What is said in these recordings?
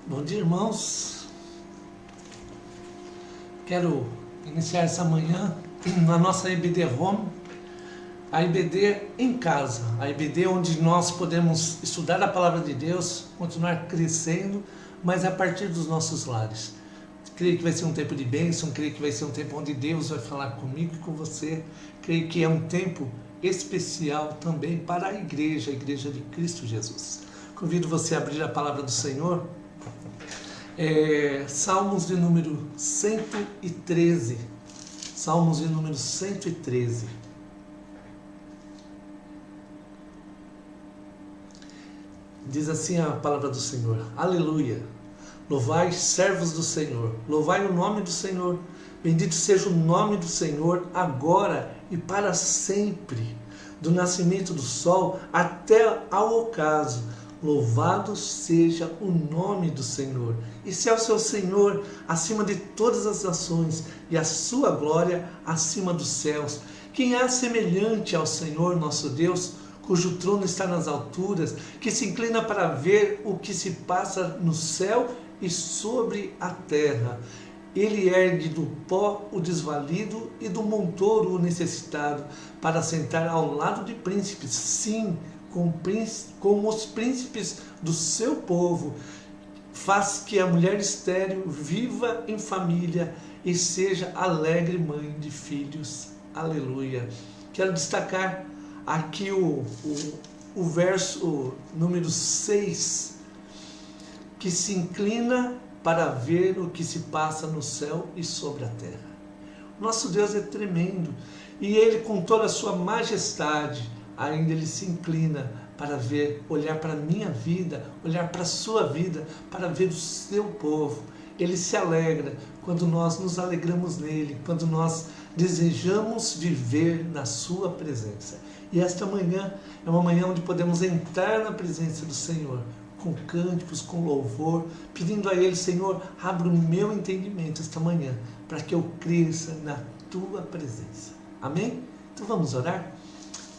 Bom dia, irmãos. Quero iniciar essa manhã na nossa IBD Home, a IBD em casa, a IBD onde nós podemos estudar a Palavra de Deus, continuar crescendo, mas a partir dos nossos lares. Creio que vai ser um tempo de bênção, creio que vai ser um tempo onde Deus vai falar comigo e com você. Creio que é um tempo especial também para a igreja de Cristo Jesus. Convido você a abrir a Palavra do Senhor. Salmos de número 113. Salmos de número 113. Diz assim a palavra do Senhor: Aleluia! Louvai, servos do Senhor, louvai o nome do Senhor. Bendito seja o nome do Senhor, agora e para sempre. Do nascimento do sol até ao ocaso, louvado seja o nome do Senhor. E se é o seu Senhor acima de todas as nações, e a sua glória acima dos céus. Quem há semelhante ao Senhor nosso Deus, cujo trono está nas alturas, que se inclina para ver o que se passa no céu e sobre a terra. Ele ergue do pó o desvalido e do montouro o necessitado, para sentar ao lado de príncipes, sim, com os príncipes do seu povo. Faz que a mulher estéril viva em família e seja alegre mãe de filhos. Aleluia. Quero destacar aqui o verso número 6, que se inclina para ver o que se passa no céu e sobre a terra. Nosso Deus é tremendo, e Ele, com toda a sua majestade, ainda Ele se inclina para ver, olhar para a minha vida, olhar para a sua vida, para ver o seu povo. Ele se alegra quando nós nos alegramos nele, quando nós desejamos viver na sua presença. E esta manhã é uma manhã onde podemos entrar na presença do Senhor, com cânticos, com louvor, pedindo a Ele: Senhor, abra o meu entendimento esta manhã, para que eu cresça na tua presença. Amém? Então vamos orar?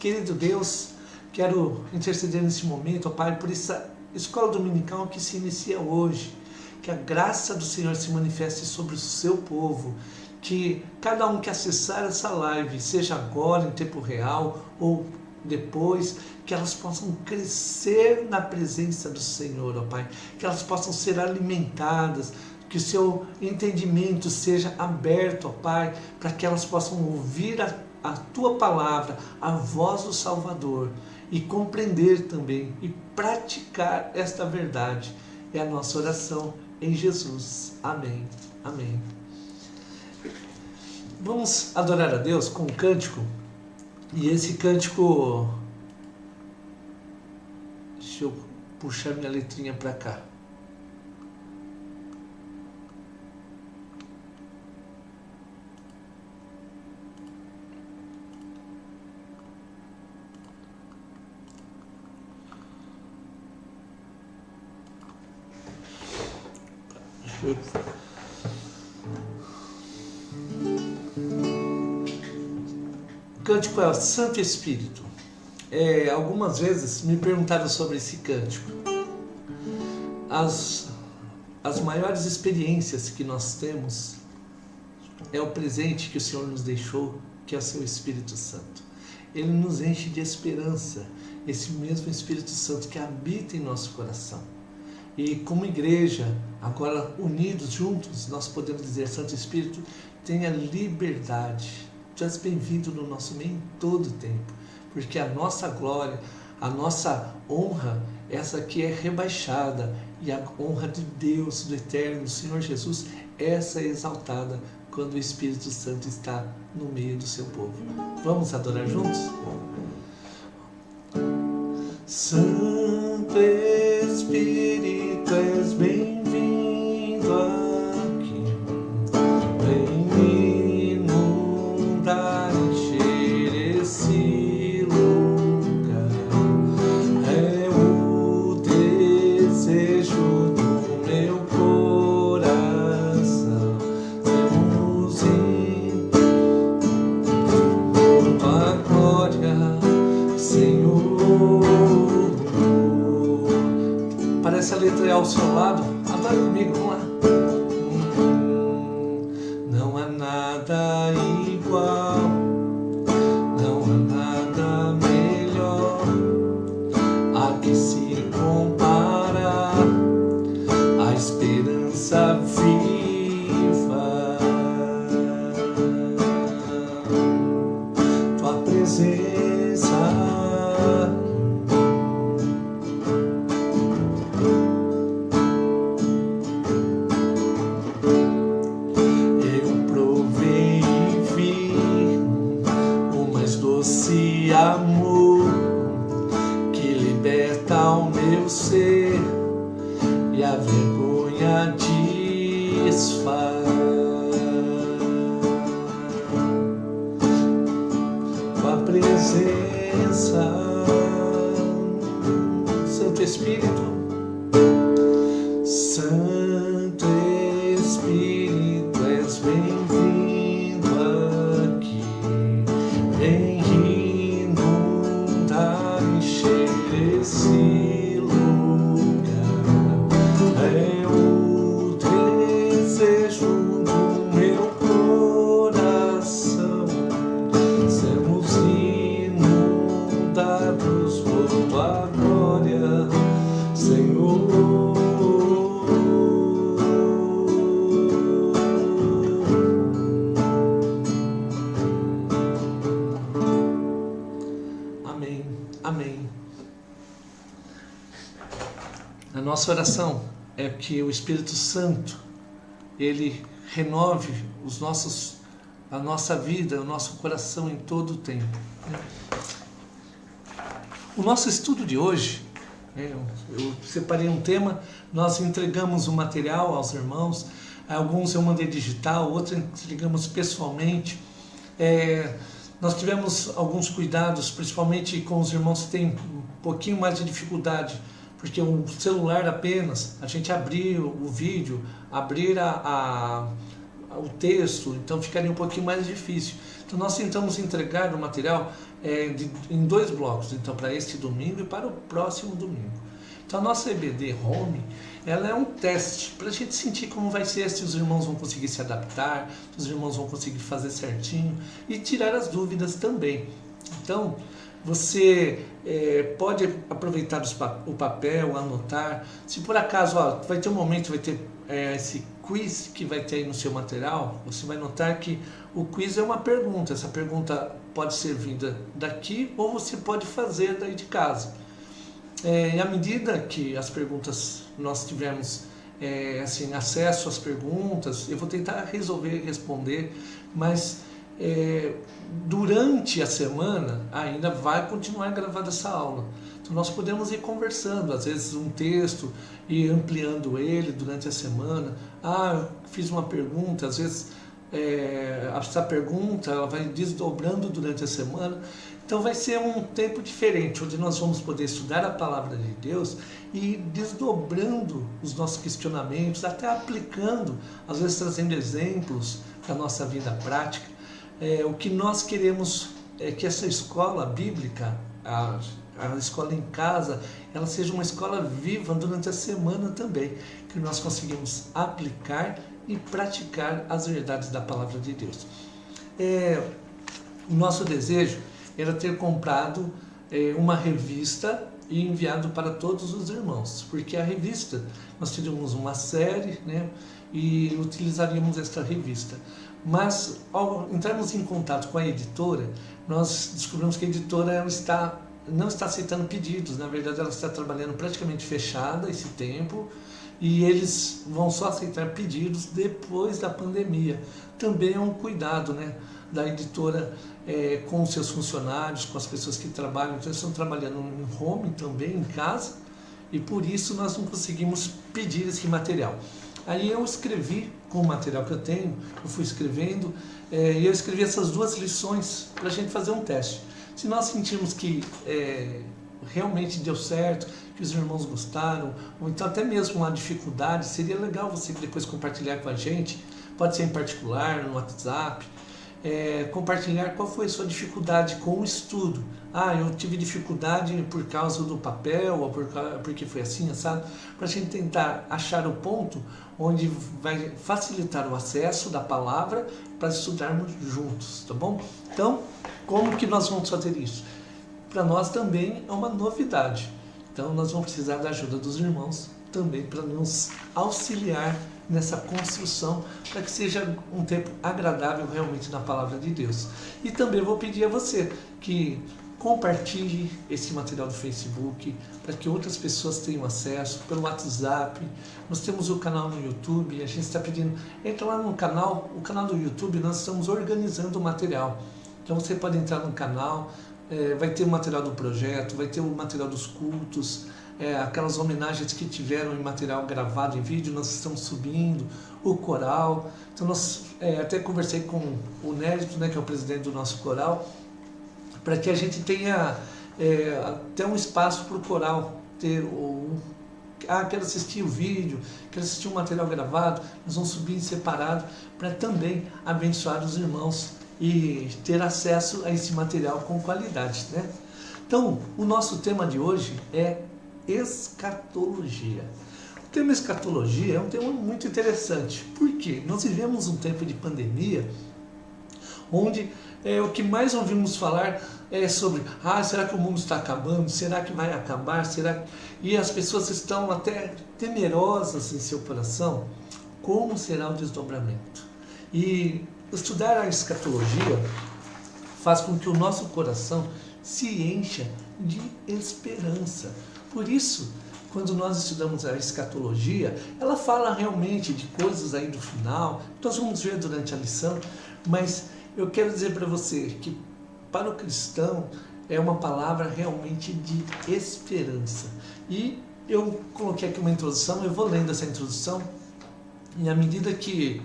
Querido Deus, quero interceder nesse momento, ó Pai, por essa escola dominical que se inicia hoje. Que a graça do Senhor se manifeste sobre o seu povo. Que cada um que acessar essa live, seja agora em tempo real ou depois, que elas possam crescer na presença do Senhor, ó Pai. Que elas possam ser alimentadas, que o seu entendimento seja aberto, ó Pai, para que elas possam ouvir a tua palavra, a voz do Salvador, e compreender também e praticar esta verdade. É a nossa oração em Jesus. Amém. Amém. Vamos adorar a Deus com um cântico. E esse cântico, deixa eu puxar minha letrinha para cá. O cântico é o Santo Espírito. Algumas vezes me perguntaram sobre esse cântico. As maiores experiências que nós temos é o presente que o Senhor nos deixou, que é o seu Espírito Santo. Ele nos enche de esperança, esse mesmo Espírito Santo que habita em nosso coração. E como igreja, agora unidos, juntos, nós podemos dizer: Santo Espírito, tenha liberdade. Tu és bem-vindo no nosso meio em todo o tempo, porque a nossa glória, a nossa honra, essa aqui é rebaixada, e a honra de Deus, do eterno, do Senhor Jesus, essa é exaltada quando o Espírito Santo está no meio do seu povo. Vamos adorar juntos? Santo Espírito, és bem-vindo aqui, vem me inundar, encher esse lugar. É o desejo do meu coração, temos em tua glória, Senhor. Parece a letra ao seu lado. Adore comigo, vamos lá. Não há nada igual, não há nada melhor a que se compara a esperança viva, tua presença. Doce amor que liberta o meu ser e a vergonha desfaz. Com a presença, Santo Espírito, Santo Espírito, és bem-vindo aqui. Vem inundar, encher esse lugar. É o desejo do meu coração. Sermos inundados por tua glória, Senhor. Amém. A nossa oração é que o Espírito Santo, ele renove a nossa vida, o nosso coração em todo o tempo. O nosso estudo de hoje, eu separei um tema, nós entregamos o material aos irmãos, alguns eu mandei digital, outros entregamos pessoalmente. Nós tivemos alguns cuidados, principalmente com os irmãos que têm um pouquinho mais de dificuldade, porque um celular apenas, a gente abrir o vídeo, abrir o texto, então ficaria um pouquinho mais difícil. Então nós tentamos entregar o material em 2 blocos, então para este domingo e para o próximo domingo. Então a nossa EBD Home, ela é um teste para a gente sentir como vai ser, se os irmãos vão conseguir se adaptar, se os irmãos vão conseguir fazer certinho e tirar as dúvidas também. Então você pode aproveitar o papel, anotar. Se por acaso vai ter um momento, vai ter esse quiz que vai ter aí no seu material, você vai notar que o quiz é uma pergunta. Essa pergunta pode ser vinda daqui ou você pode fazer daí de casa. E à medida que as perguntas nós tivermos acesso às perguntas, eu vou tentar resolver e responder, mas durante a semana ainda vai continuar gravada essa aula. Então nós podemos ir conversando, às vezes um texto, e ampliando ele durante a semana. Eu fiz uma pergunta, às vezes essa pergunta ela vai desdobrando durante a semana. Então vai ser um tempo diferente, onde nós vamos poder estudar a Palavra de Deus e ir desdobrando os nossos questionamentos, até aplicando, às vezes trazendo exemplos da nossa vida prática. O que nós queremos é que essa escola bíblica, a escola em casa, ela seja uma escola viva durante a semana também, que nós conseguimos aplicar e praticar as verdades da Palavra de Deus. O nosso desejo era ter comprado uma revista e enviado para todos os irmãos, porque a revista, nós teríamos uma série, e utilizaríamos esta revista. Mas ao entrarmos em contato com a editora, nós descobrimos que a editora não está aceitando pedidos. Na verdade, ela está trabalhando praticamente fechada esse tempo, e eles vão só aceitar pedidos depois da pandemia. Também é um cuidado, da editora com os seus funcionários, com as pessoas que trabalham. Então, eles estão trabalhando em home também, em casa, e por isso nós não conseguimos pedir esse material. Aí eu escrevi com o material que eu tenho, eu fui escrevendo, e eu escrevi essas 2 lições para a gente fazer um teste. Se nós sentirmos que realmente deu certo, que os irmãos gostaram, ou então até mesmo uma dificuldade, seria legal você depois compartilhar com a gente, pode ser em particular, no WhatsApp, compartilhar qual foi a sua dificuldade com o estudo. Eu tive dificuldade por causa do papel, ou porque foi assim, sabe? Para a gente tentar achar o ponto onde vai facilitar o acesso da palavra para estudarmos juntos, tá bom? Então, como que nós vamos fazer isso? Para nós também é uma novidade. Então, nós vamos precisar da ajuda dos irmãos também para nos auxiliar nessa construção, para que seja um tempo agradável realmente na palavra de Deus. E também vou pedir a você que compartilhe esse material do Facebook para que outras pessoas tenham acesso, pelo WhatsApp. Nós temos o canal no YouTube, a gente está pedindo, entra lá no canal, o canal do YouTube, nós estamos organizando o material. Então você pode entrar no canal, vai ter o material do projeto, vai ter o material dos cultos, aquelas homenagens que tiveram em material gravado em vídeo, nós estamos subindo, o coral. Então nós até conversei com o Nérito, né, que é o presidente do nosso coral, para que a gente tenha até um espaço para o coral ter quero assistir o vídeo, quero assistir o material gravado, nós vamos subir em separado para também abençoar os irmãos e ter acesso a esse material com qualidade, né? Então, o nosso tema de hoje é escatologia. O tema escatologia é um tema muito interessante, porque nós vivemos um tempo de pandemia onde o que mais ouvimos falar é sobre será que o mundo está acabando? Será que vai acabar? E as pessoas estão até temerosas em seu coração. Como será o desdobramento? E estudar a escatologia faz com que o nosso coração se encha de esperança. Por isso, quando nós estudamos a escatologia, ela fala realmente de coisas aí do final, nós vamos ver durante a lição, mas eu quero dizer para você que para o cristão é uma palavra realmente de esperança. E eu coloquei aqui uma introdução, eu vou lendo essa introdução, e à medida que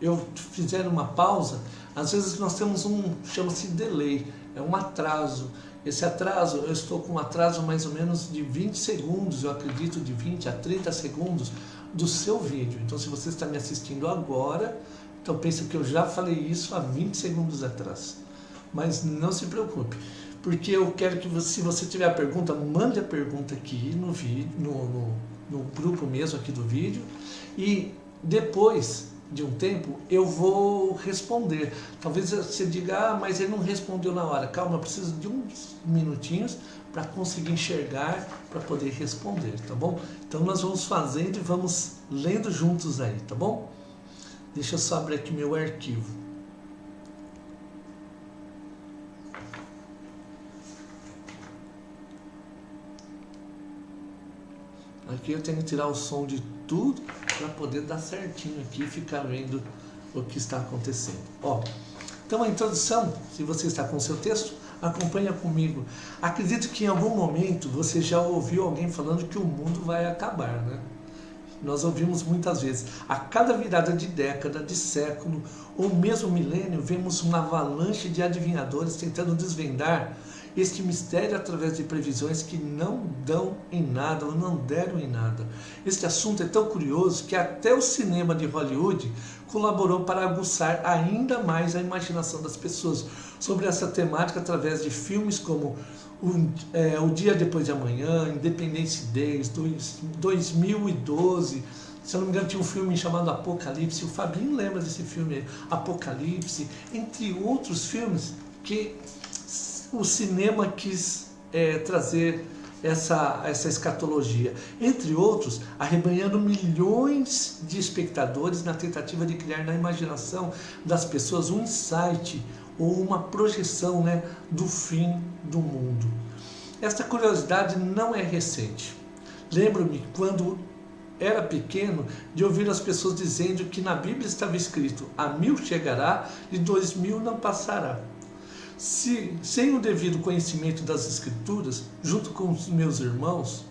eu fizer uma pausa, às vezes nós temos chama-se delay, é um atraso. Esse atraso, eu estou com um atraso mais ou menos de 20 segundos, eu acredito de 20 a 30 segundos do seu vídeo. Então se você está me assistindo agora, então pensa que eu já falei isso há 20 segundos atrás. Mas não se preocupe, porque eu quero que se você tiver a pergunta, mande a pergunta aqui no vídeo, no grupo mesmo aqui do vídeo, e depois de um tempo eu vou responder. Talvez você diga, mas ele não respondeu na hora. Calma, eu preciso de uns minutinhos para conseguir enxergar, para poder responder, tá bom? Então nós vamos fazendo e vamos lendo juntos aí, tá bom? Deixa eu só abrir aqui meu arquivo. Aqui eu tenho que tirar o som de tudo para poder dar certinho aqui e ficar vendo o que está acontecendo. Então a introdução, se você está com o seu texto, acompanha comigo. Acredito que em algum momento você já ouviu alguém falando que o mundo vai acabar, né? Nós ouvimos muitas vezes. A cada virada de década, de século ou mesmo milênio, vemos uma avalanche de adivinhadores tentando desvendar este mistério através de previsões que não dão em nada ou não deram em nada. Este assunto é tão curioso que até o cinema de Hollywood colaborou para aguçar ainda mais a imaginação das pessoas sobre essa temática através de filmes como O Dia Depois de Amanhã, Independence Day, 2012, se eu não me engano tinha um filme chamado Apocalipse, o Fabinho lembra desse filme, Apocalipse, entre outros filmes que o cinema quis trazer essa escatologia, entre outros, arrebanhando milhões de espectadores na tentativa de criar na imaginação das pessoas um insight ou uma projeção, né, do fim do mundo. Esta curiosidade não é recente. Lembro-me quando era pequeno de ouvir as pessoas dizendo que na Bíblia estava escrito: a 1000 chegará e 2000 não passará. Sem o devido conhecimento das Escrituras, junto com os meus irmãos,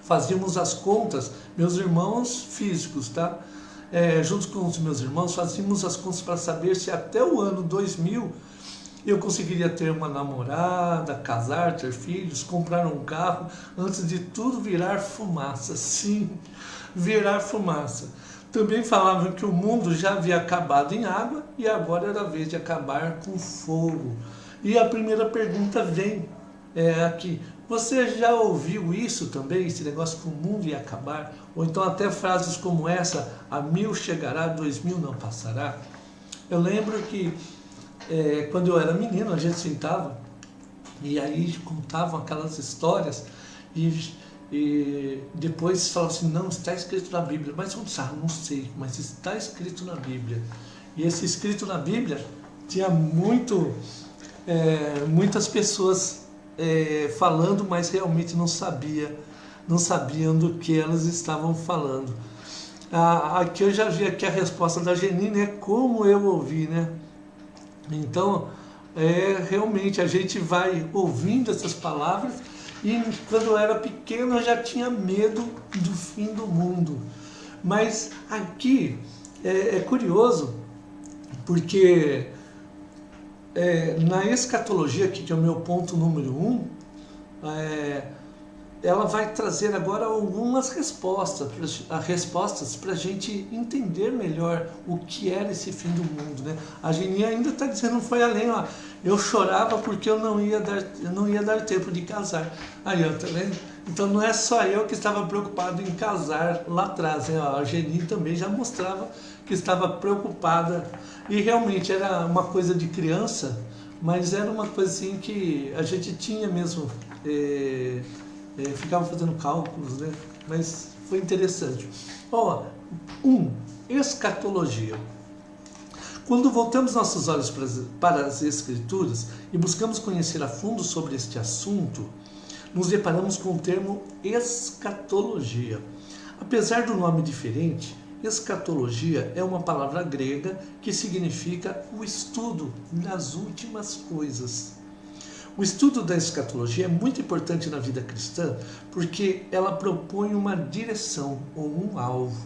fazíamos as contas, meus irmãos físicos, tá? Junto com os meus irmãos, fazíamos as contas para saber se até o ano 2000 eu conseguiria ter uma namorada, casar, ter filhos, comprar um carro, antes de tudo virar fumaça. Sim, virar fumaça. Também falavam que o mundo já havia acabado em água e agora era a vez de acabar com fogo. E a primeira pergunta vem aqui. Você já ouviu isso também, esse negócio que o mundo ia acabar? Ou então até frases como essa, a 1000 chegará, 2000 não passará? Eu lembro que quando eu era menino, a gente sentava e aí contavam aquelas histórias e depois falavam assim, não, está escrito na Bíblia. Mas onde está? Não sei, mas está escrito na Bíblia. E esse escrito na Bíblia tinha muitas pessoas falando, mas realmente não sabiam do que elas estavam falando. Aqui eu já vi aqui a resposta da Geni, né? Como eu ouvi, né? Então, realmente a gente vai ouvindo essas palavras e quando eu era pequeno eu já tinha medo do fim do mundo. Mas aqui é curioso, porque na escatologia, que é o meu ponto número 1, ela vai trazer agora algumas respostas para a gente entender melhor o que era esse fim do mundo, né? A Geni ainda está dizendo, não foi além, ó, eu chorava porque eu não ia dar tempo de casar. Aí, ó, tá vendo? Então não é só eu que estava preocupado em casar lá atrás, né? A Geni também já mostrava que estava preocupada e realmente era uma coisa de criança, mas era uma coisa assim que a gente tinha mesmo... ficava fazendo cálculos, né? Mas foi interessante. Escatologia. Quando voltamos nossos olhos para as Escrituras e buscamos conhecer a fundo sobre este assunto, nos deparamos com o termo escatologia. Apesar do nome diferente, escatologia é uma palavra grega que significa o estudo das últimas coisas. O estudo da escatologia é muito importante na vida cristã porque ela propõe uma direção ou um alvo.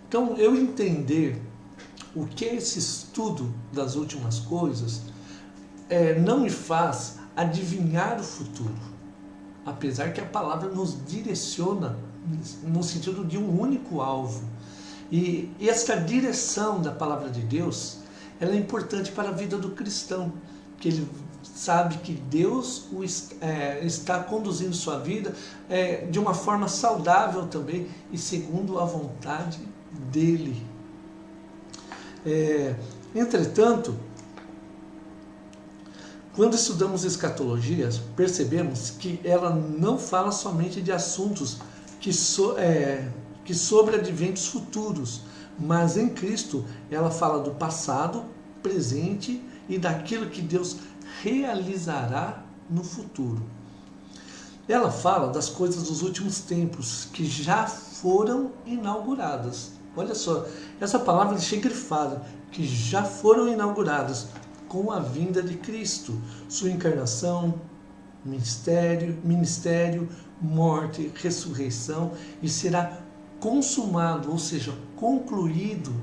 Então, eu entender o que é esse estudo das últimas coisas não me faz adivinhar o futuro, apesar que a palavra nos direciona no sentido de um único alvo. E essa direção da palavra de Deus, ela é importante para a vida do cristão, que ele sabe que Deus está conduzindo sua vida de uma forma saudável também e segundo a vontade dele. Entretanto, quando estudamos escatologia, percebemos que ela não fala somente de assuntos que sobre adventos futuros, mas em Cristo ela fala do passado, presente e daquilo que Deus realizará no futuro. Ela fala das coisas dos últimos tempos que já foram inauguradas. Olha só, essa palavra chega grifada, que já foram inauguradas com a vinda de Cristo, sua encarnação, ministério, morte, ressurreição, e será consumado, ou seja, concluído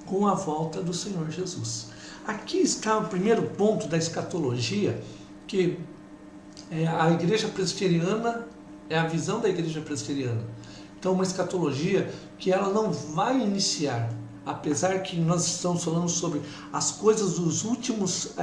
com a volta do Senhor Jesus. Aqui está o primeiro ponto da escatologia, que a igreja presbiteriana é a visão da igreja presbiteriana. Então, uma escatologia que ela não vai iniciar, apesar que nós estamos falando sobre as coisas dos últimos,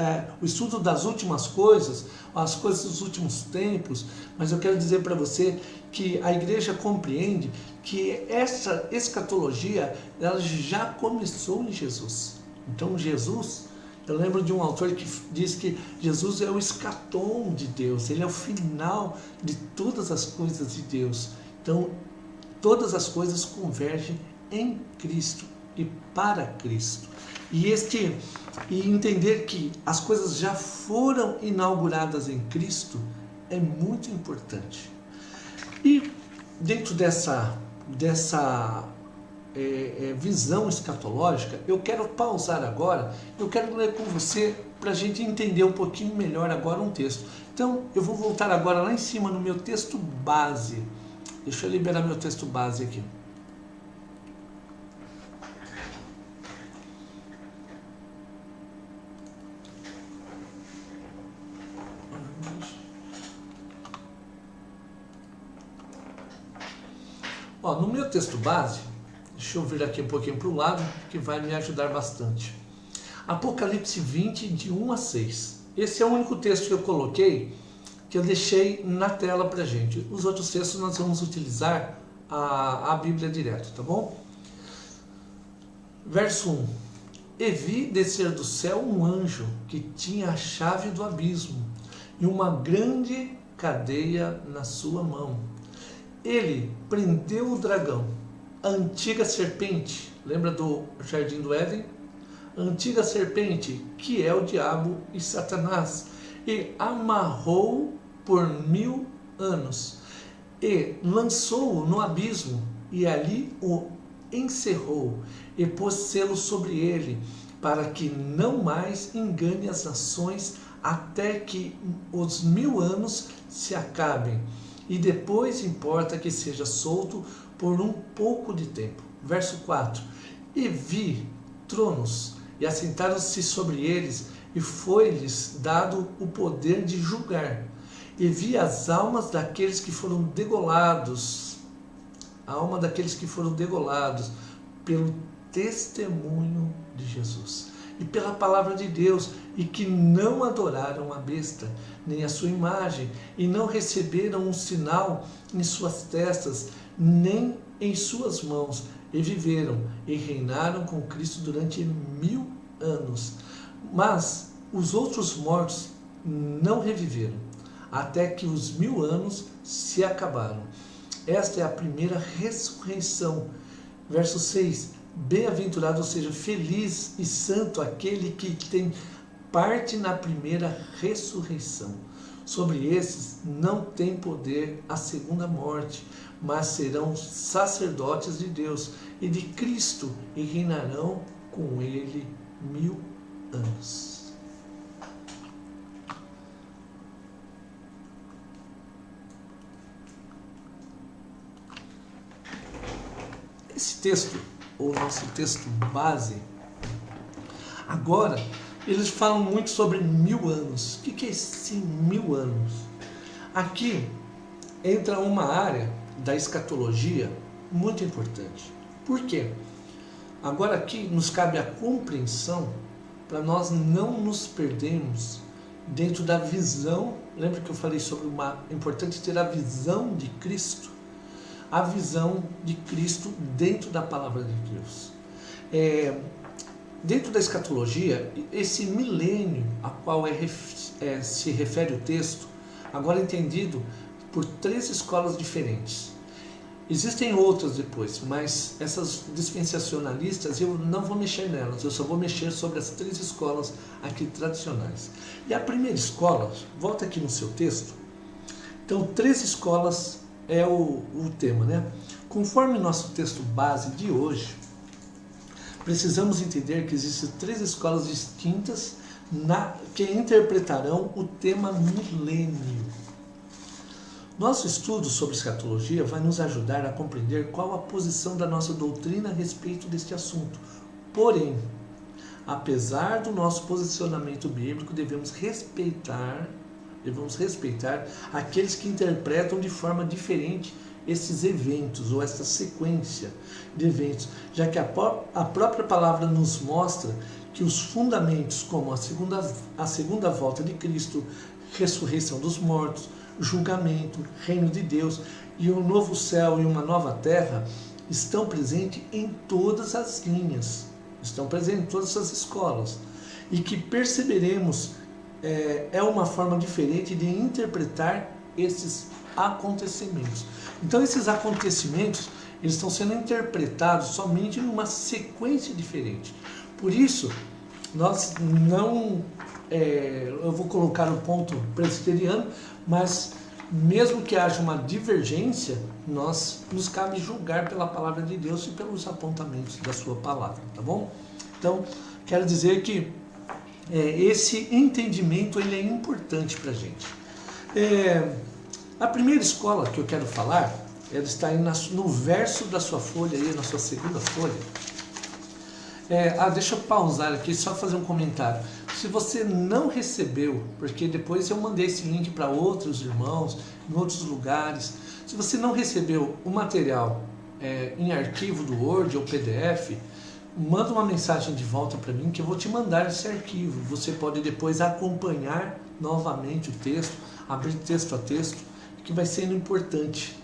o estudo das últimas coisas, as coisas dos últimos tempos, mas eu quero dizer para você que a igreja compreende que essa escatologia ela já começou em Jesus. Então, Jesus, eu lembro de um autor que diz que Jesus é o escatom de Deus, ele é o final de todas as coisas de Deus. Então, todas as coisas convergem em Cristo e para Cristo. E entender que as coisas já foram inauguradas em Cristo é muito importante. E dentro dessa visão escatológica, eu quero pausar agora, eu quero ler com você para a gente entender um pouquinho melhor agora um texto. Então, eu vou voltar agora lá em cima no meu texto base. Deixa eu liberar meu texto base aqui. No meu texto base, Deixa eu vir aqui um pouquinho para o lado, que vai me ajudar bastante. Apocalipse 20, de 1 a 6. Esse é o único texto que eu coloquei, que eu deixei na tela para a gente. Os outros textos nós vamos utilizar a Bíblia direto, tá bom? Verso 1. E vi descer do céu um anjo que tinha a chave do abismo e uma grande cadeia na sua mão. Ele prendeu o dragão, a antiga serpente, lembra do Jardim do Éden? A antiga serpente, que é o diabo e Satanás, e amarrou por 1000 anos, e lançou-o no abismo, e ali o encerrou, e pôs selo sobre ele, para que não mais engane as nações, até que os 1000 anos se acabem, e depois importa que seja solto por um pouco de tempo. Verso 4. E vi tronos, e assentaram-se sobre eles, e foi-lhes dado o poder de julgar. E vi as almas daqueles que foram degolados, a alma daqueles que foram degolados pelo testemunho de Jesus e pela palavra de Deus, e que não adoraram a besta, nem a sua imagem, e não receberam um sinal em suas testas, nem em suas mãos, e viveram e reinaram com Cristo durante 1000 anos. Mas os outros mortos não reviveram, até que os 1000 anos se acabaram. Esta é a primeira ressurreição. Verso 6. Bem-aventurado, ou seja, feliz e santo aquele que tem parte na primeira ressurreição. Sobre esses não tem poder a segunda morte, mas serão sacerdotes de Deus e de Cristo, e reinarão com ele 1000 anos. Esse texto, o nosso texto base, agora eles falam muito sobre 1000 anos. O que é esse 1000 anos? Aqui entra uma área da escatologia muito importante. Por quê? Agora aqui nos cabe a compreensão para nós não nos perdermos dentro da visão. Lembra que eu falei sobre é importante ter a visão de Cristo? A visão de Cristo dentro da palavra de Deus. Dentro da escatologia, esse milênio a qual se refere o texto, agora é entendido por 3 escolas diferentes. Existem outras depois, mas essas dispensacionalistas eu não vou mexer nelas, eu só vou mexer sobre as 3 escolas aqui tradicionais. E a primeira escola, volta aqui no seu texto, então 3 escolas é o tema, né? Conforme nosso texto base de hoje, precisamos entender que existem 3 escolas distintas que interpretarão o tema milênio. Nosso estudo sobre escatologia vai nos ajudar a compreender qual a posição da nossa doutrina a respeito deste assunto. Porém, apesar do nosso posicionamento bíblico, devemos respeitar aqueles que interpretam de forma diferente esses eventos ou essa sequência de eventos, já que a própria palavra nos mostra que os fundamentos como a segunda volta de Cristo, ressurreição dos mortos, julgamento, reino de Deus e um novo céu e uma nova terra estão presentes em todas as linhas, estão presentes em todas as escolas, e que perceberemos é uma forma diferente de interpretar esses acontecimentos. Então esses acontecimentos eles estão sendo interpretados somente em uma sequência diferente. Por isso, nós não... eu vou colocar o ponto presbiteriano, mas mesmo que haja uma divergência, nos cabe julgar pela palavra de Deus e pelos apontamentos da sua palavra, tá bom? Então, quero dizer que esse entendimento ele é importante para a gente. A primeira escola que eu quero falar, ela está aí no verso da sua folha, aí, na sua segunda folha. Deixa eu pausar aqui, só fazer um comentário. Se você não recebeu, porque depois eu mandei esse link para outros irmãos, em outros lugares, se você não recebeu o material em arquivo do Word ou PDF, manda uma mensagem de volta para mim que eu vou te mandar esse arquivo. Você pode depois acompanhar novamente o texto, abrir texto a texto, que vai sendo importante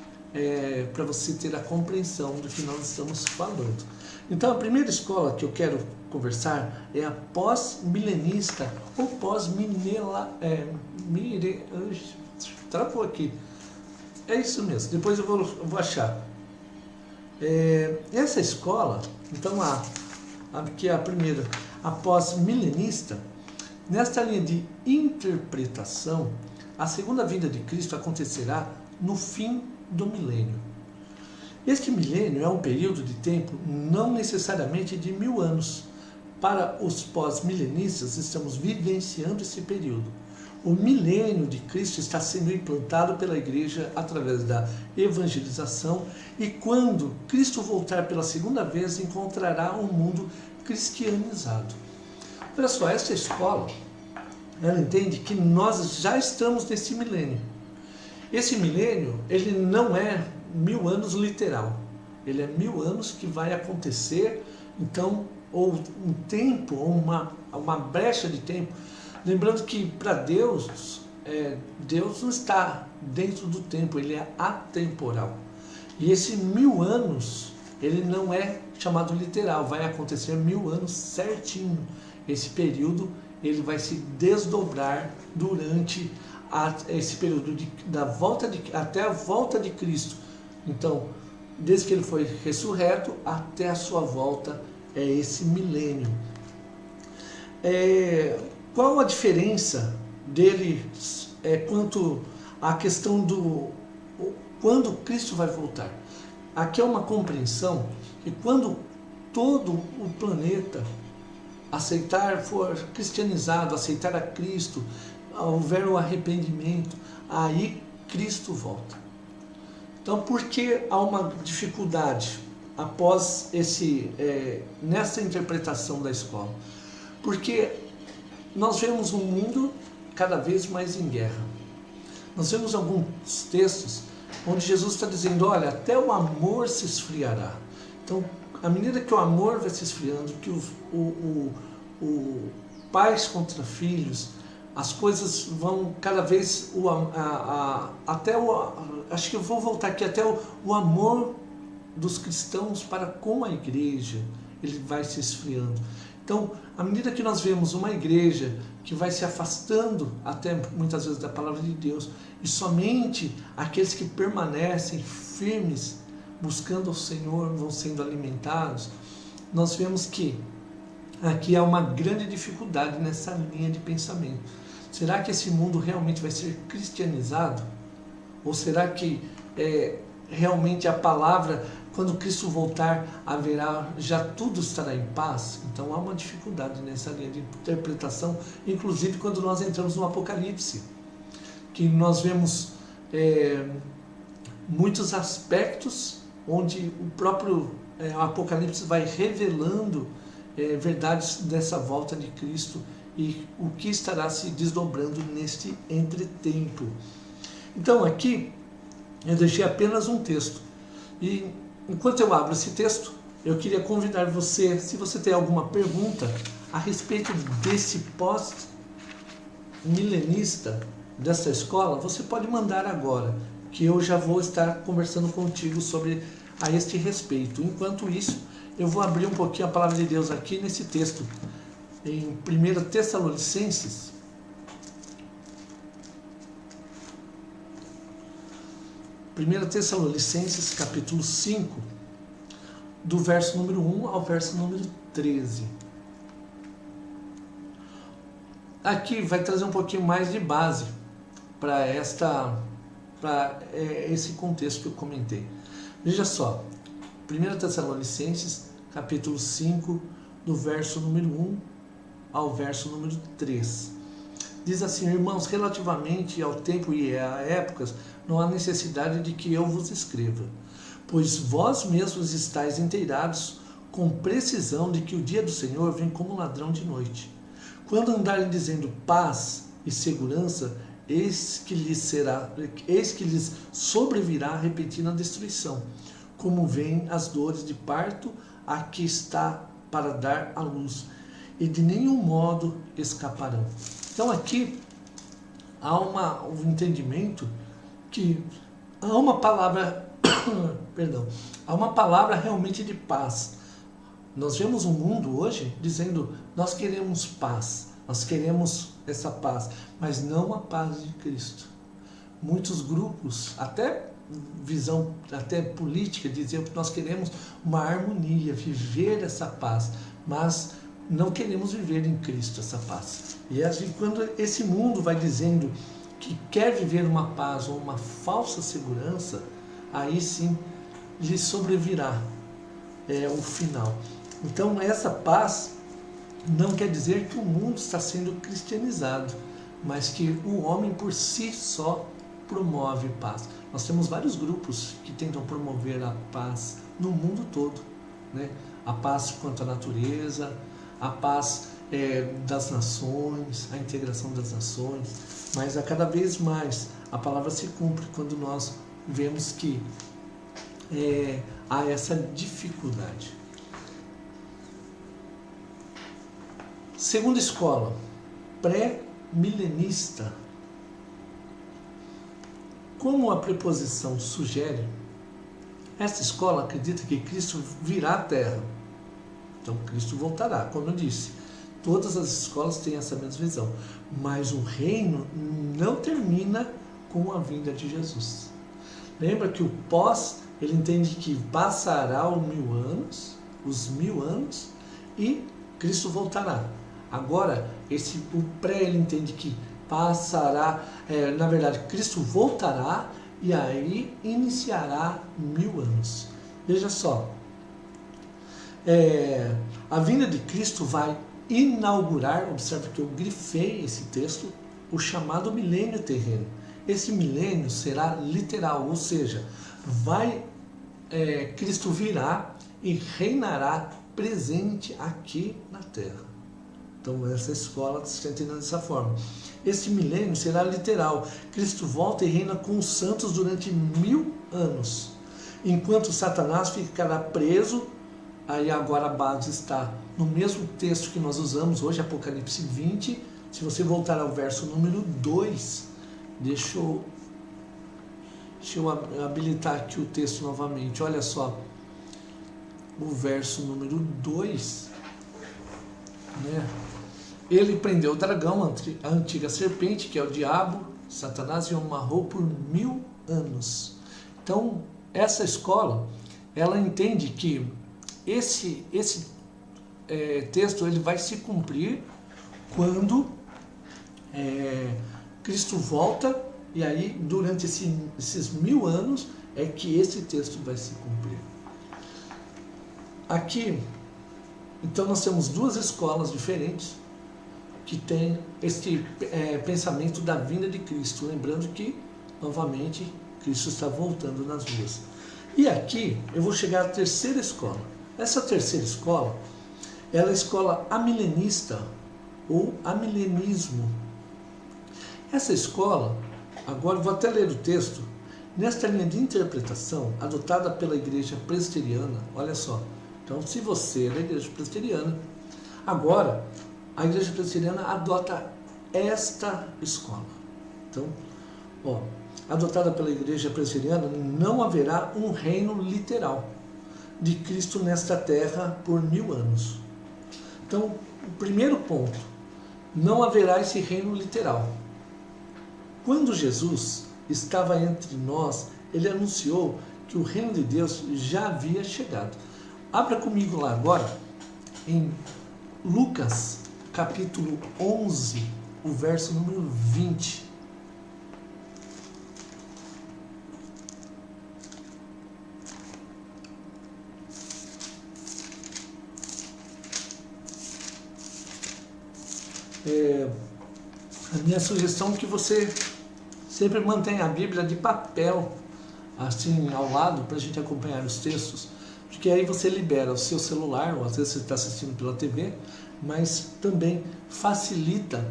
para você ter a compreensão do que nós estamos falando. Então, a primeira escola que eu quero conversar é a pós-milenista ou travou aqui. É isso mesmo, depois eu vou achar. Essa escola, então aqui é a primeira, a pós-milenista, nesta linha de interpretação, a segunda vinda de Cristo acontecerá no fim do milênio. Este milênio é um período de tempo não necessariamente de 1000 anos. Para os pós-milenistas, estamos vivenciando esse período. O milênio de Cristo está sendo implantado pela igreja através da evangelização e quando Cristo voltar pela segunda vez, encontrará um mundo cristianizado. Olha só, essa escola, ela entende que nós já estamos nesse milênio. Esse milênio, ele não é 1000 anos literal. Ele é 1000 anos que vai acontecer, então, ou um tempo, ou uma brecha de tempo. Lembrando que para Deus, Deus não está dentro do tempo, ele é atemporal. E esse 1000 anos, ele não é chamado literal, vai acontecer 1000 anos certinho. Esse período, ele vai se desdobrar durante esse período até a volta de Cristo. Então, desde que ele foi ressurreto até a sua volta, é esse milênio. Qual a diferença dele quanto à questão do quando Cristo vai voltar? Aqui é uma compreensão que quando todo o planeta for cristianizado, aceitar a Cristo, houver o arrependimento, aí Cristo volta. Então, por que há uma dificuldade após nessa interpretação da escola? Porque nós vemos um mundo cada vez mais em guerra. Nós vemos alguns textos onde Jesus está dizendo, olha, até o amor se esfriará. Então, à medida que o amor vai se esfriando, que o pais contra filhos, as coisas vão cada vez, acho que eu vou voltar aqui, até o amor dos cristãos para com a igreja, ele vai se esfriando. Então, à medida que nós vemos uma igreja que vai se afastando até muitas vezes da palavra de Deus, e somente aqueles que permanecem firmes, buscando o Senhor, vão sendo alimentados, nós vemos que aqui há uma grande dificuldade nessa linha de pensamento. Será que esse mundo realmente vai ser cristianizado? Ou será que realmente a palavra, quando Cristo voltar, já tudo estará em paz? Então há uma dificuldade nessa linha de interpretação, inclusive quando nós entramos no Apocalipse, que nós vemos muitos aspectos onde o próprio Apocalipse vai revelando verdades dessa volta de Cristo e o que estará se desdobrando neste entretempo. Então aqui eu deixei apenas um texto e enquanto eu abro esse texto, eu queria convidar você, se você tem alguma pergunta a respeito desse pós-milenista, dessa escola, você pode mandar agora, que eu já vou estar conversando contigo a este respeito. Enquanto isso, eu vou abrir um pouquinho a palavra de Deus aqui nesse texto, em 1 Tessalonicenses, capítulo 5, do verso número 1 ao verso número 13. Aqui vai trazer um pouquinho mais de base para esse contexto que eu comentei. Veja só, 1 Tessalonicenses, capítulo 5, do verso número 1 ao verso número 3. Diz assim: irmãos, relativamente ao tempo e a épocas, não há necessidade de que eu vos escreva, pois vós mesmos estáis inteirados com precisão de que o dia do Senhor vem como ladrão de noite. Quando andarem dizendo paz e segurança, eis que lhes sobrevirá repentina destruição, como vêm as dores de parto a que está para dar à luz, e de nenhum modo escaparão. Então aqui há um entendimento que há uma palavra, perdão, há uma palavra realmente de paz. Nós vemos um mundo hoje dizendo, nós queremos paz, nós queremos essa paz, mas não a paz de Cristo. Muitos grupos, até visão até política, diziam que nós queremos uma harmonia, viver essa paz, mas não queremos viver em Cristo essa paz. E assim, quando esse mundo vai dizendo que quer viver uma paz ou uma falsa segurança, aí sim lhe sobrevirá o final. Então essa paz não quer dizer que o mundo está sendo cristianizado, mas que o homem por si só promove paz. Nós temos vários grupos que tentam promover a paz no mundo todo, né? A paz quanto à natureza, a paz das nações, a integração das nações, mas a cada vez mais a palavra se cumpre quando nós vemos que há essa dificuldade. Segunda escola, pré-milenista. Como a preposição sugere, essa escola acredita que Cristo virá à Terra. Então Cristo voltará, como eu disse. Todas as escolas têm essa mesma visão. Mas o reino não termina com a vinda de Jesus. Lembra que o pós, ele entende que passará os 1000 anos, e Cristo voltará. Agora, o pré, ele entende que passará, na verdade, Cristo voltará e aí iniciará 1000 anos. Veja só, a vinda de Cristo vai inaugurar, observe que eu grifei esse texto, o chamado milênio terreno. Esse milênio será literal, ou seja, Cristo virá e reinará presente aqui na Terra. Então essa escola está entendendo dessa forma. Esse milênio será literal. Cristo volta e reina com os santos durante 1000 anos. Enquanto Satanás ficará preso, aí agora a base está no mesmo texto que nós usamos hoje, Apocalipse 20. Se você voltar ao verso número 2, deixa eu habilitar aqui o texto novamente. Olha só, o verso número 2, né? Ele prendeu o dragão, a antiga serpente, que é o diabo, Satanás, e o amarrou por 1000 anos. Então, essa escola, ela entende que esse texto ele vai se cumprir quando Cristo volta, e aí, durante esses 1000 anos, é que esse texto vai se cumprir. Aqui, então, nós temos duas escolas diferentes que têm esse pensamento da vinda de Cristo. Lembrando que, novamente, Cristo está voltando nas ruas. E aqui, eu vou chegar à terceira escola. Essa terceira escola, ela é a escola amilenista, ou amilenismo. Essa escola, agora vou até ler o texto, nesta linha de interpretação adotada pela igreja presbiteriana. Olha só, então se você é da igreja presbiteriana, agora a igreja presbiteriana adota esta escola. Então, adotada pela igreja presbiteriana, não haverá um reino literal de Cristo nesta terra por 1000 anos. Então, o primeiro ponto, não haverá esse reino literal. Quando Jesus estava entre nós, ele anunciou que o reino de Deus já havia chegado. Abra comigo lá agora, em Lucas, capítulo 11, o verso número 20. A minha sugestão é que você sempre mantenha a Bíblia de papel, assim, ao lado, para a gente acompanhar os textos, porque aí você libera o seu celular, ou às vezes você está assistindo pela TV, mas também facilita,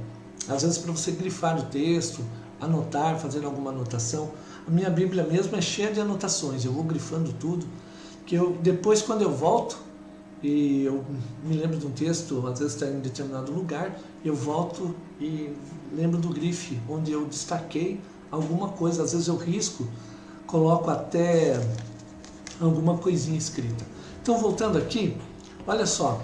às vezes, para você grifar o texto, anotar, fazer alguma anotação. A minha Bíblia mesmo é cheia de anotações, eu vou grifando tudo, que depois quando eu volto, e eu me lembro de um texto, às vezes está em determinado lugar, eu volto e lembro do grife, onde eu destaquei alguma coisa, às vezes eu risco, coloco até alguma coisinha escrita. Então, voltando aqui, olha só,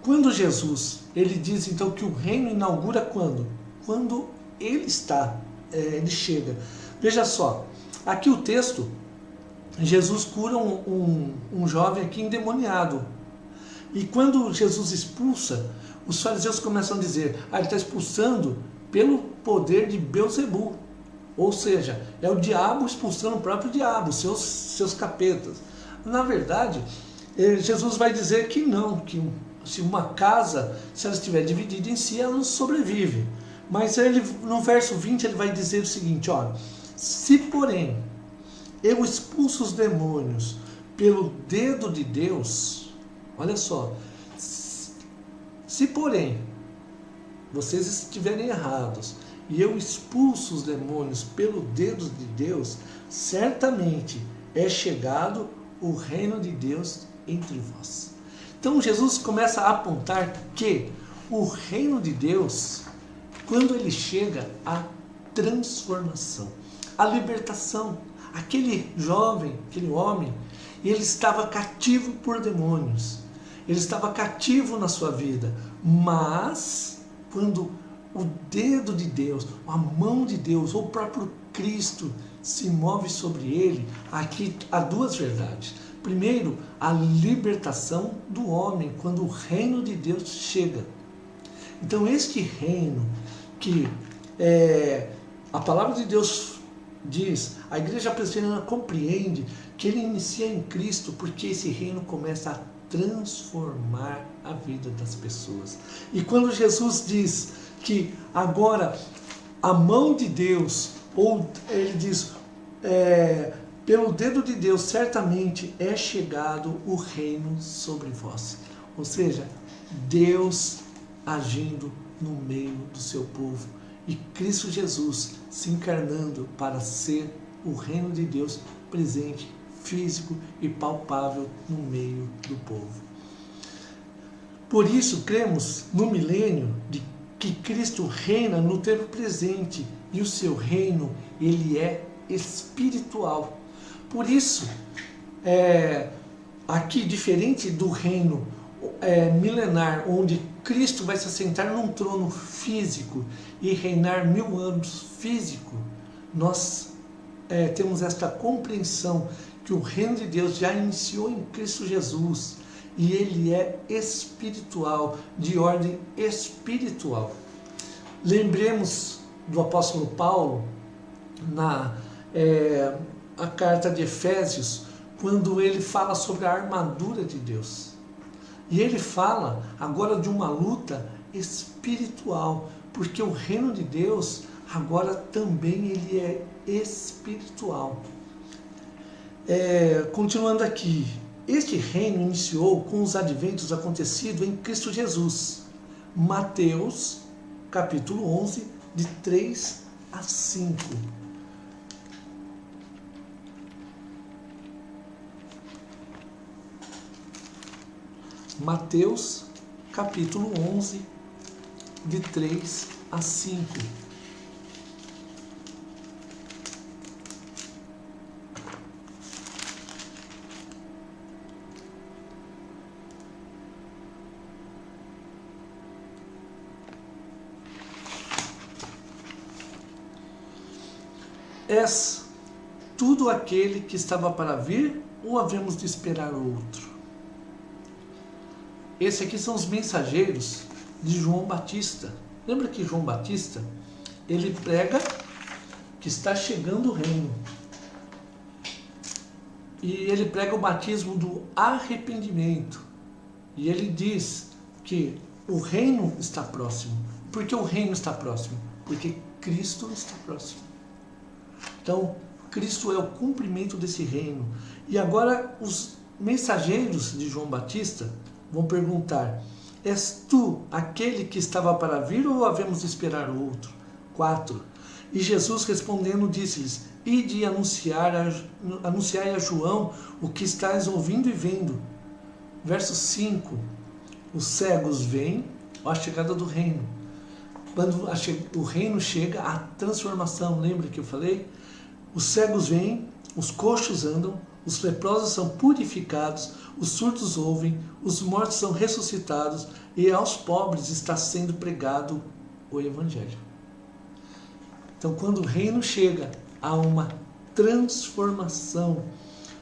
quando Jesus, ele diz então que o reino inaugura quando? Quando ele ele chega. Veja só, aqui o texto, Jesus cura um jovem aqui endemoniado. E quando Jesus expulsa, os fariseus começam a dizer, ele está expulsando pelo poder de Beelzebul. Ou seja, é o diabo expulsando o próprio diabo, seus capetas. Na verdade, Jesus vai dizer que não, que se uma casa, se ela estiver dividida em si, ela não sobrevive. Mas no verso 20 ele vai dizer o seguinte, olha, se porém eu expulso os demônios pelo dedo de Deus, olha só, se porém vocês estiverem errados e eu expulso os demônios pelo dedo de Deus, certamente é chegado o reino de Deus entre vós. Então Jesus começa a apontar que o reino de Deus, quando ele chega, a transformação, a libertação. Aquele jovem, aquele homem, ele estava cativo por demônios, ele estava cativo na sua vida, mas quando o dedo de Deus, a mão de Deus, ou o próprio Cristo se move sobre ele, aqui há duas verdades. Primeiro, a libertação do homem, quando o reino de Deus chega. Então este reino que a palavra de Deus diz, a igreja presbiteriana compreende que ele inicia em Cristo, porque esse reino começa a transformar a vida das pessoas. E quando Jesus diz que agora a mão de Deus, ou ele diz, pelo dedo de Deus, certamente é chegado o reino sobre vós. Ou seja, Deus agindo no meio do seu povo. E Cristo Jesus se encarnando para ser o reino de Deus presente, físico e palpável no meio do povo. Por isso, cremos no milênio de que Cristo reina no tempo presente e o seu reino, ele é espiritual. Por isso, aqui, diferente do reino milenar, onde Cristo vai se assentar num trono físico e reinar 1000 anos físico, nós temos esta compreensão que o reino de Deus já iniciou em Cristo Jesus e ele é espiritual, de ordem espiritual. Lembremos do apóstolo Paulo na a carta de Efésios, quando ele fala sobre a armadura de Deus. E ele fala agora de uma luta espiritual, porque o reino de Deus agora também ele é espiritual. Continuando aqui, este reino iniciou com os adventos acontecidos em Cristo Jesus. Mateus, capítulo 11, de 3 a 5. Mateus, capítulo 11, de 3 a 5. És tudo aquele que estava para vir, ou havemos de esperar outro? Esses aqui são os mensageiros de João Batista. Lembra que João Batista, ele prega que está chegando o reino. E ele prega o batismo do arrependimento. E ele diz que o reino está próximo. Por que o reino está próximo? Porque Cristo está próximo. Então, Cristo é o cumprimento desse reino. E agora os mensageiros de João Batista vão perguntar, és tu aquele que estava para vir ou havemos de esperar outro? 4. E Jesus respondendo disse-lhes, e de anunciar a João o que estás ouvindo e vendo. Verso 5, os cegos veem a chegada do reino. Quando o reino chega, a transformação, lembra que eu falei? Os cegos veem, os coxos andam, os leprosos são purificados, os surdos ouvem, os mortos são ressuscitados e aos pobres está sendo pregado o Evangelho. Então, quando o reino chega, há uma transformação.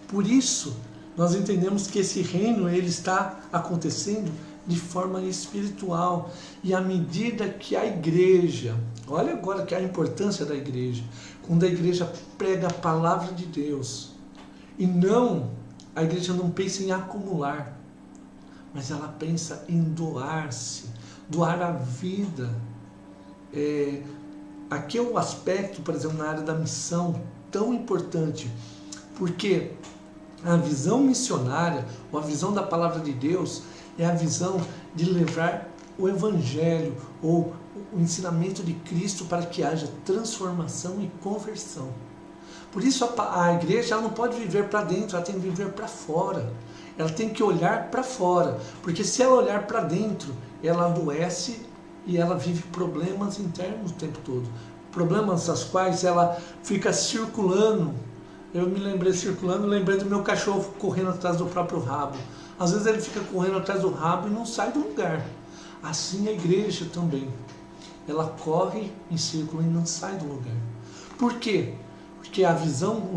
Por isso, nós entendemos que esse reino ele está acontecendo de forma espiritual. E à medida que a igreja, olha agora que a importância da igreja, quando a igreja prega a palavra de Deus, e não, a igreja não pensa em acumular, mas ela pensa em doar-se, doar a vida. Aqui é um aspecto, por exemplo, na área da missão, tão importante, porque a visão missionária, ou a visão da palavra de Deus, é a visão de levar o Evangelho, ou o ensinamento de Cristo para que haja transformação e conversão. Por isso a igreja ela não pode viver para dentro, ela tem que viver para fora. Ela tem que olhar para fora, porque se ela olhar para dentro, ela adoece e ela vive problemas internos o tempo todo. Problemas aos quais ela fica circulando. Eu me lembrei lembrei do meu cachorro correndo atrás do próprio rabo. Às vezes ele fica correndo atrás do rabo e não sai do lugar. Assim a igreja também. Ela corre em círculo e não sai do lugar. Por quê? Porque a visão,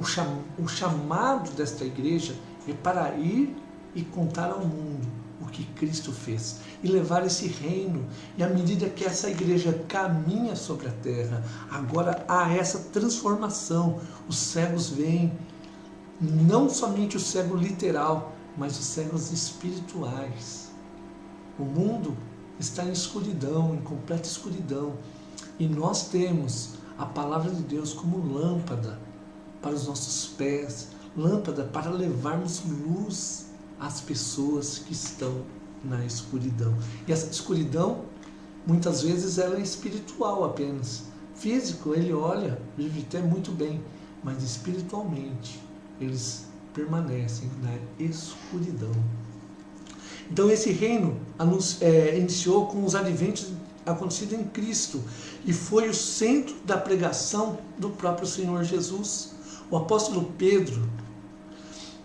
o chamado desta igreja é para ir e contar ao mundo o que Cristo fez e levar esse reino. E à medida que essa igreja caminha sobre a terra, agora há essa transformação. Os cegos veem, não somente o cego literal, mas os cegos espirituais. O mundo está em escuridão, em completa escuridão. E nós temos a palavra de Deus como lâmpada para os nossos pés, lâmpada para levarmos luz às pessoas que estão na escuridão. E essa escuridão, muitas vezes, ela é espiritual apenas. Físico, ele olha, vive até muito bem, mas espiritualmente, eles permanecem na escuridão. Então esse reino iniciou com os adventos acontecidos em Cristo e foi o centro da pregação do próprio Senhor Jesus. O apóstolo Pedro,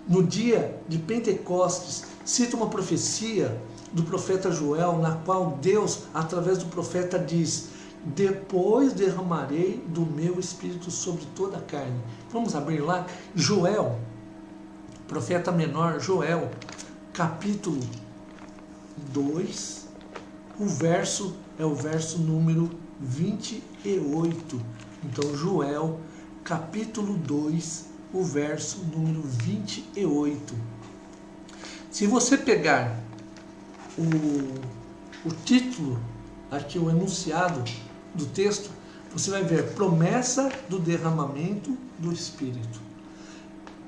no dia de Pentecostes, cita uma profecia do profeta Joel, na qual Deus, através do profeta, diz: depois derramarei do meu espírito sobre toda a carne. Vamos abrir lá, Joel, profeta menor, Joel, capítulo 2, o verso é o verso número 28. Então, Joel, capítulo 2, o verso número 28. Se você pegar o título, aqui o enunciado do texto, você vai ver promessa do derramamento do Espírito.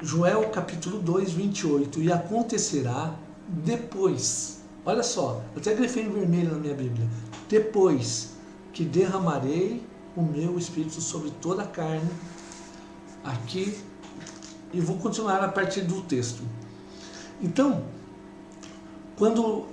Joel capítulo 2, 28. E acontecerá depois, olha só, eu até grifei em vermelho na minha Bíblia, depois que derramarei o meu Espírito sobre toda a carne, aqui, e vou continuar a partir do texto. Então, quando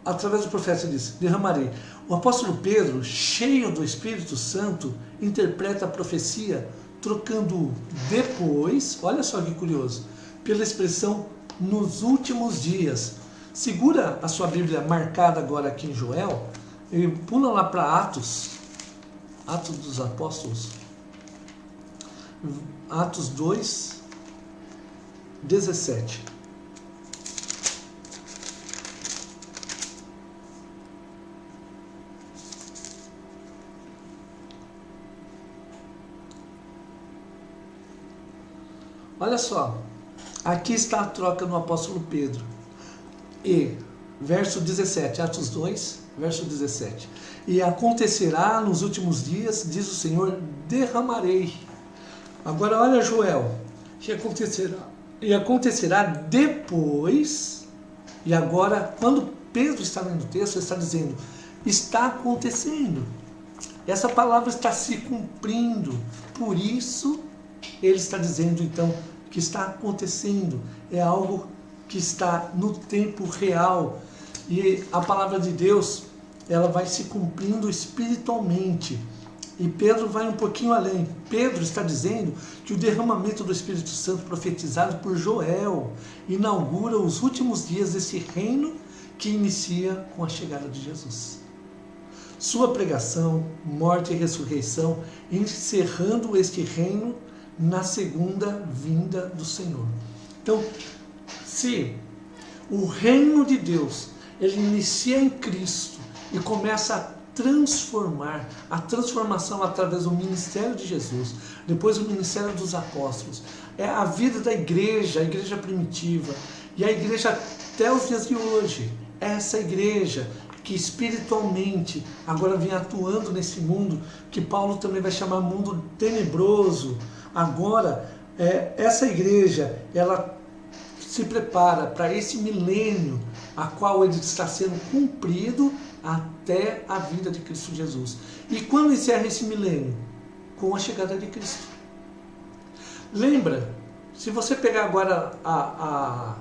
através do profeta diz, derramarei, o apóstolo Pedro, cheio do Espírito Santo, interpreta a profecia, trocando depois, olha só que curioso, pela expressão nos últimos dias. Segura a sua Bíblia marcada agora aqui em Joel, e pula lá para Atos dos Apóstolos, Atos 2, 17. Olha só, aqui está a troca no apóstolo Pedro. E, verso 17, Atos 2, verso 17. E acontecerá nos últimos dias, diz o Senhor, derramarei. Agora olha Joel, que acontecerá. E acontecerá depois, e agora, quando Pedro está lendo o texto, ele está dizendo, está acontecendo. essa palavra está se cumprindo. Por isso, ele está dizendo, então, que está acontecendo. É algo que está no tempo real. E a palavra de Deus, ela vai se cumprindo espiritualmente. E Pedro vai um pouquinho além. Pedro está dizendo que o derramamento do Espírito Santo profetizado por Joel inaugura os últimos dias desse reino que inicia com a chegada de Jesus. Sua pregação, morte e ressurreição, encerrando este reino na segunda vinda do Senhor. Então, se o reino de Deus, ele inicia em Cristo e começa a transformação através do ministério de Jesus, depois o ministério dos apóstolos, é a vida da igreja, a igreja primitiva, e a igreja até os dias de hoje, essa igreja que espiritualmente agora vem atuando nesse mundo, que Paulo também vai chamar mundo tenebroso. Agora, essa igreja, ela se prepara para esse milênio, a qual ele está sendo cumprido até a vinda de Cristo Jesus. E quando encerra esse milênio? Com a chegada de Cristo. Lembra, se você pegar agora a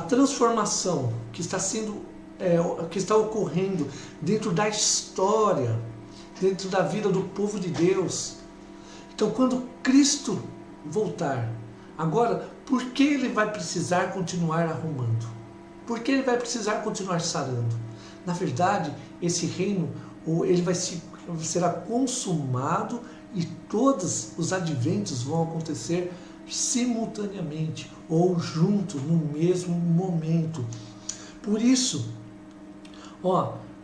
transformação que está ocorrendo dentro da história, dentro da vida do povo de Deus. Então, quando Cristo voltar, agora, por que ele vai precisar continuar arrumando? Por que ele vai precisar continuar sarando? Na verdade, esse reino ele será consumado e todos os adventos vão acontecer simultaneamente ou juntos no mesmo momento. Por isso,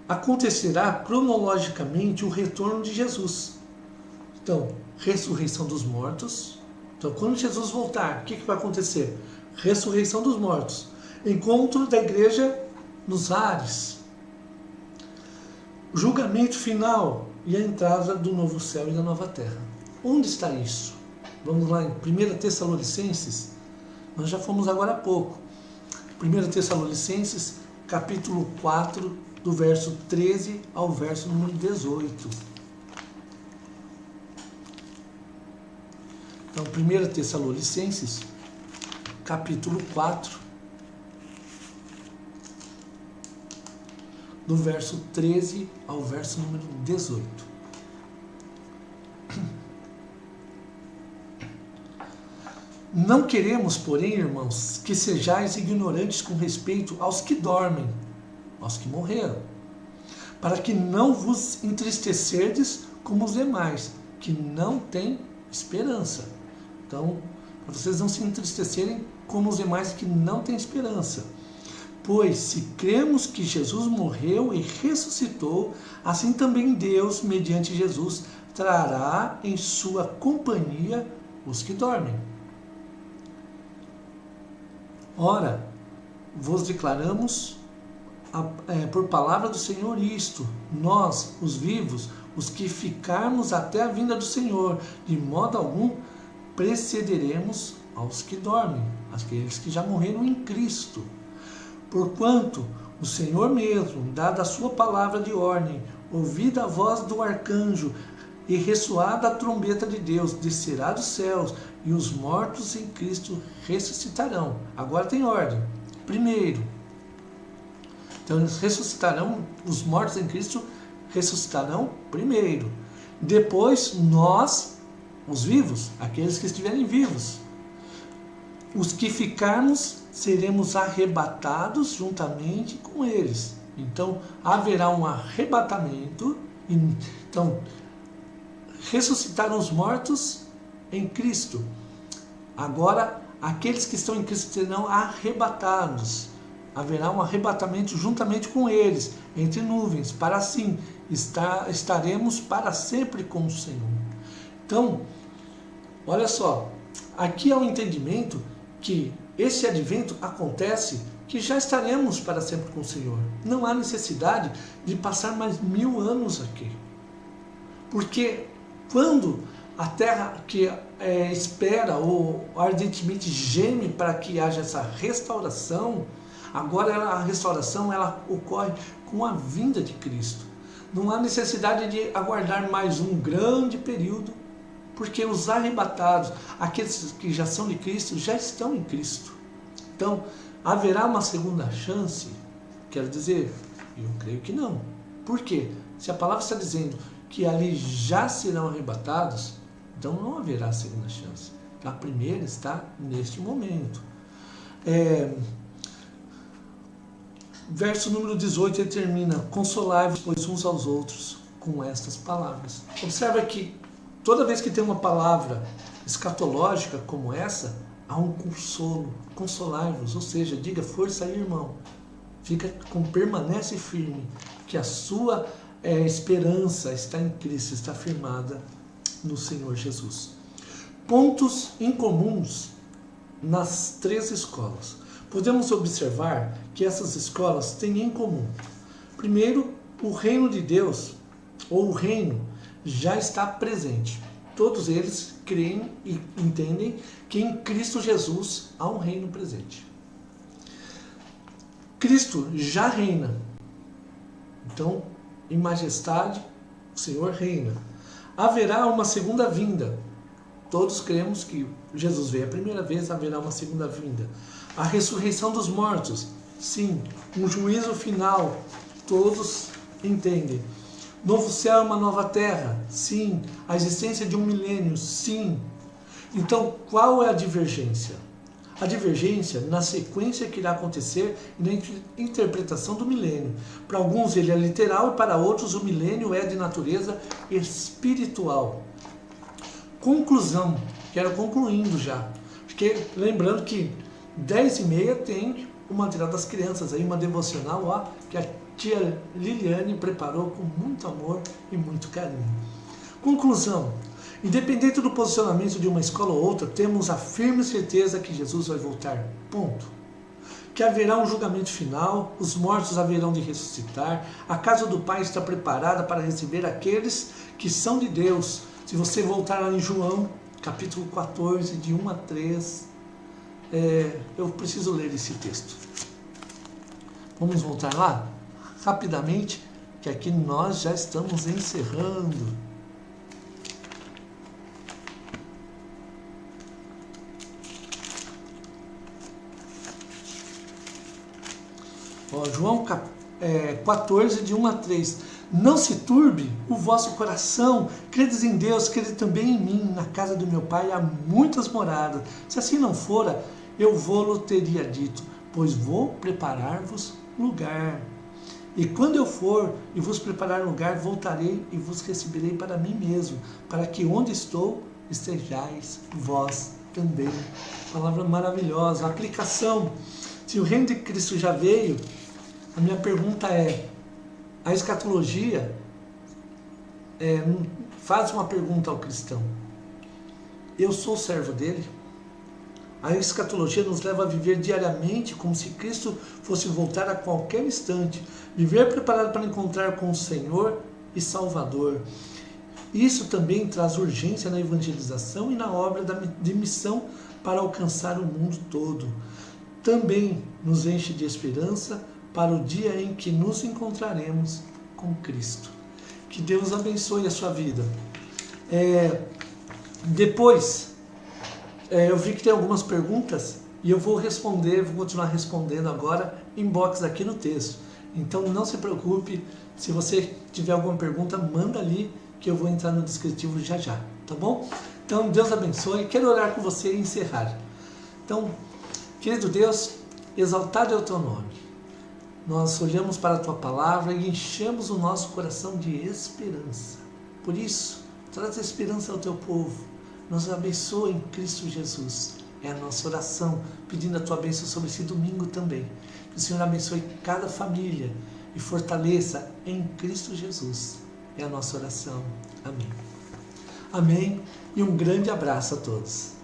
acontecerá cronologicamente o retorno de Jesus. Então, ressurreição dos mortos. Então, quando Jesus voltar, o que vai acontecer? Ressurreição dos mortos. Encontro da igreja nos ares. Julgamento final e a entrada do novo céu e da nova terra. Onde está isso? Vamos lá em 1 Tessalonicenses. Nós já fomos agora há pouco. 1 Tessalonicenses, capítulo 4, do verso 13 ao verso número 18. Então, 1 Tessalonicenses, capítulo 4, do verso 13 ao verso número 18. Não queremos, porém, irmãos, que sejais ignorantes com respeito aos que dormem, aos que morreram, para que não vos entristecerdes como os demais, que não têm esperança. Então, para vocês não se entristecerem como os demais que não têm esperança. Pois, se cremos que Jesus morreu e ressuscitou, assim também Deus, mediante Jesus, trará em sua companhia os que dormem. Ora, vos declaramos por palavra do Senhor isto, nós, os vivos, os que ficarmos até a vinda do Senhor, de modo algum precederemos aos que dormem, aqueles que já morreram em Cristo. Porquanto o Senhor mesmo, dada a sua palavra de ordem, ouvida a voz do arcanjo e ressoada a trombeta de Deus, descerá dos céus, e os mortos em Cristo ressuscitarão. Agora tem ordem. Primeiro, então eles ressuscitarão, os mortos em Cristo ressuscitarão primeiro. Depois nós, os vivos, aqueles que estiverem vivos, os que ficarmos, seremos arrebatados juntamente com eles. Então haverá um arrebatamento. Então ressuscitaram os mortos em Cristo. Agora aqueles que estão em Cristo serão arrebatados. Haverá um arrebatamento juntamente com eles, entre nuvens, para assim estaremos para sempre com o Senhor. Então, olha só, aqui há um entendimento que esse advento acontece que já estaremos para sempre com o Senhor. Não há necessidade de passar mais 1000 anos aqui. Porque quando a terra que espera ou ardentemente geme para que haja essa restauração, agora a restauração ela ocorre com a vinda de Cristo. Não há necessidade de aguardar mais um grande período, porque os arrebatados, aqueles que já são de Cristo, já estão em Cristo. Então, haverá uma segunda chance? Quero dizer, eu creio que não. Por quê? Se a palavra está dizendo que ali já serão arrebatados, então não haverá segunda chance. A primeira está neste momento. Verso número 18, ele termina: consolai-vos, pois, uns aos outros com estas palavras. Observa que toda vez que tem uma palavra escatológica como essa, há um consolo. Consolai-vos, ou seja, diga: força aí, irmão. Permanece firme, que a sua esperança está em Cristo, está firmada no Senhor Jesus. Pontos incomuns nas 3 escolas. Podemos observar que essas escolas têm em comum. Primeiro, o reino de Deus, ou o reino, já está presente. Todos eles creem e entendem que em Cristo Jesus há um reino presente. Cristo já reina. Então, em majestade, o Senhor reina. Haverá uma segunda vinda. Todos cremos que Jesus veio a primeira vez, haverá uma segunda vinda. A ressurreição dos mortos, sim. Um juízo final, todos entendem. Novo céu e uma nova terra, sim. A existência de um milênio, sim. Então, qual é a divergência? A divergência na sequência que irá acontecer e na interpretação do milênio. Para alguns ele é literal e para outros o milênio é de natureza espiritual. Conclusão, quero concluindo já, porque lembrando que 10h30 tem o material das crianças, aí uma devocional ó, que a tia Liliane preparou com muito amor e muito carinho. Conclusão: independente do posicionamento de uma escola ou outra, temos a firme certeza que Jesus vai voltar. Ponto. Que haverá um julgamento final, os mortos haverão de ressuscitar, a casa do Pai está preparada para receber aqueles que são de Deus. Se você voltar lá em João, capítulo 14, de 1 a 3, eu preciso ler esse texto. Vamos voltar lá? Rapidamente, que aqui nós já estamos encerrando. João 14, de 1 a 3. Não se turbe o vosso coração, credes em Deus, crede também em mim. Na casa do meu Pai há muitas moradas. Se assim não fora, eu vou-lo teria dito, pois vou preparar-vos lugar. E quando eu for e vos preparar lugar, voltarei e vos receberei para mim mesmo, para que onde estou, estejais vós também. Palavra maravilhosa. Aplicação. Se o reino de Cristo já veio, a minha pergunta é: a escatologia faz uma pergunta ao cristão: eu sou servo dele? A escatologia nos leva a viver diariamente como se Cristo fosse voltar a qualquer instante, viver preparado para encontrar com o Senhor e Salvador. Isso também traz urgência na evangelização e na obra de missão para alcançar o mundo todo. Também nos enche de esperança para o dia em que nos encontraremos com Cristo. Que Deus abençoe a sua vida. Depois, eu vi que tem algumas perguntas e eu vou continuar respondendo agora inbox aqui no texto. Então não se preocupe, se você tiver alguma pergunta, manda ali que eu vou entrar no descritivo já já, tá bom? Então Deus abençoe, quero orar com você e encerrar. Então, querido Deus, exaltado é o teu nome. Nós olhamos para a tua palavra e enchemos o nosso coração de esperança. Por isso, traz esperança ao teu povo. Nos abençoa em Cristo Jesus. É a nossa oração, pedindo a tua bênção sobre esse domingo também. Que o Senhor abençoe cada família e fortaleça em Cristo Jesus. É a nossa oração. Amém. Amém. E um grande abraço a todos.